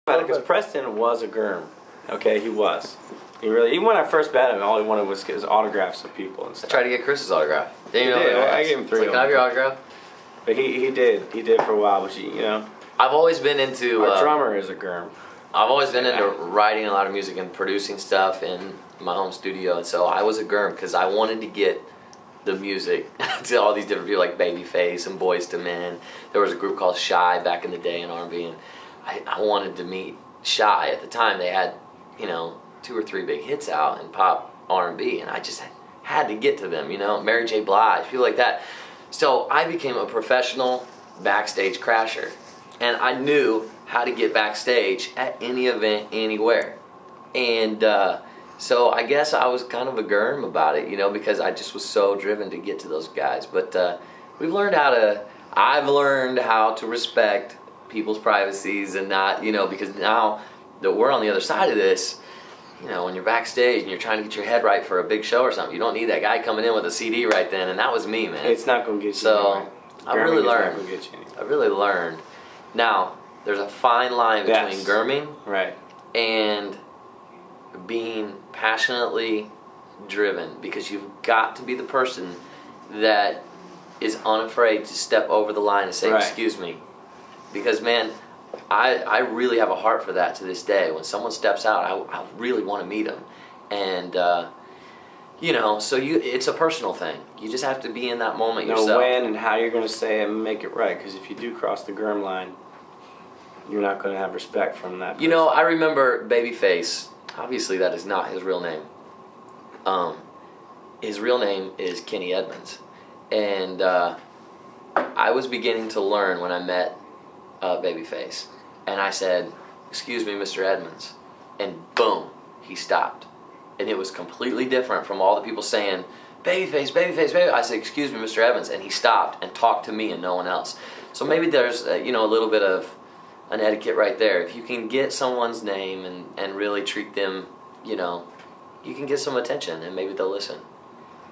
Because Preston was a Gherm. Okay, he was. He really. Even when I first met him, all he wanted was his autographs of people and stuff. I tried to get Chris's autograph. Didn't you know who it was? I gave him 3 of them. Can I have your autograph? But he did for a while. But you know, I've always been into. Our drummer is a Gherm. I've always been into writing a lot of music and producing stuff in my home studio, and so I was a Gherm because I wanted to get the music to all these different people like Babyface and Boyz II Men. There was a group called Shy back in the day in R&B, and I wanted to meet Shy. At the time, they had 2 or 3 big hits out in pop R&B, and I just had to get to them. Mary J. Blige, people like that. So I became a professional backstage crasher, and I knew how to get backstage at any event, anywhere. And so I guess I was kind of a Gherm about it, because I just was so driven to get to those guys. But I've learned how to respect people's privacies and not, because now that we're on the other side of this, when you're backstage and you're trying to get your head right for a big show or something, you don't need that guy coming in with a CD right then, and that was me, man. It's not going to get you. So anywhere. I really learned. I really learned. Now, there's a fine line between Gherming and being passionately driven, because you've got to be the person that is unafraid to step over the line and say, excuse me. Because, man, I really have a heart for that to this day. When someone steps out, I really want to meet them. And, so it's a personal thing. You just have to be in that moment yourself. Know when and how you're going to say it and make it right. Because if you do cross the Gherm line, you're not going to have respect from that person. I remember Babyface. Obviously, that is not his real name. His real name is Kenny Edmonds. And I was beginning to learn when I met Babyface. And I said, "Excuse me, Mr. Edmonds." And boom, he stopped. And it was completely different from all the people saying, "Babyface, Babyface, Babyface." I said, "Excuse me, Mr. Edmonds." And he stopped and talked to me and no one else. So maybe there's, a little bit of an etiquette right there. If you can get someone's name and really treat them, you can get some attention and maybe they'll listen.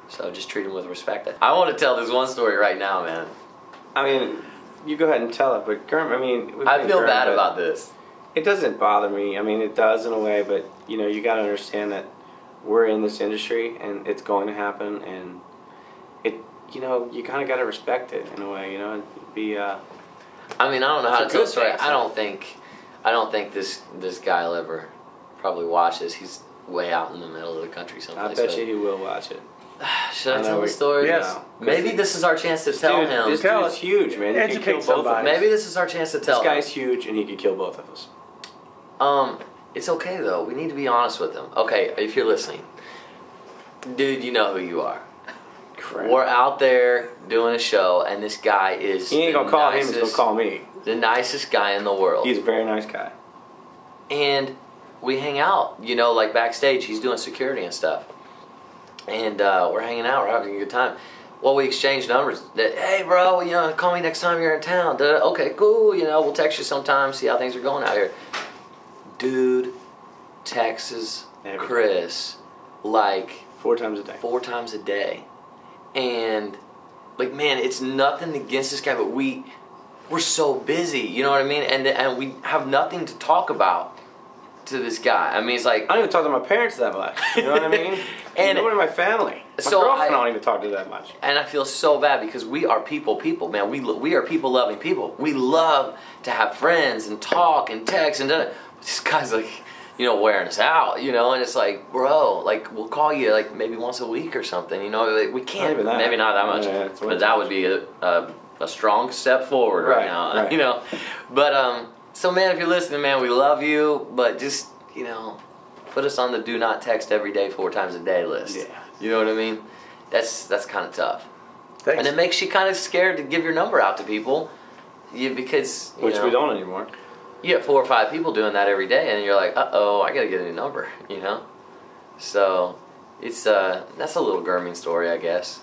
So just treat them with respect. I want to tell this one story right now, man. I mean, you go ahead and tell it, but Gherm, I feel bad about this. It doesn't bother me. It does in a way, but, you got to understand that we're in this industry and it's going to happen, and you kind of got to respect it in a way, I don't know how to tell this story. I don't think this guy will ever probably watch this. He's way out in the middle of the country someplace. I bet you he will watch it. Should I tell the story? Yes. Maybe this is our chance to tell him. This dude's huge, man. He can kill both of us. Maybe this is our chance to tell him. This guy's huge, and he can kill both of us. It's okay, though. We need to be honest with him. Okay, if you're listening. Dude, you know who you are. Crap. We're out there doing a show, and this guy is He ain't going to call him, he's going to call me. The nicest guy in the world. He's a very nice guy. And we hang out, like backstage. He's doing security and stuff. And we're hanging out, we're having a good time. Well, we exchange numbers. Hey, bro, call me next time you're in town. Okay, cool, we'll text you sometime, see how things are going out here. Dude texts Chris like 4 times a day. 4 times a day. And, man, it's nothing against this guy, but we're so busy, you know what I mean? And we have nothing to talk about to this guy. It's like, I don't even talk to my parents that much. You know what I mean? And nobody in my family. My girlfriend I don't even talk to that much. And I feel so bad because we are people, man. We are people-loving people. We love to have friends and talk and text and this guy's like, wearing us out, and it's like, bro, we'll call you maybe once a week or something, we can't, maybe not that much, but that would be a strong step forward right now, But so, man, if you're listening, man, we love you, but just, put us on the do not text every day 4 times a day list. Yeah. You know what I mean? That's kind of tough. Thanks. And it makes you kind of scared to give your number out to people, because which we don't anymore. You get 4 or 5 people doing that every day, and you're like, uh-oh, I got to get a new number, So it's that's a little Gherming story, I guess.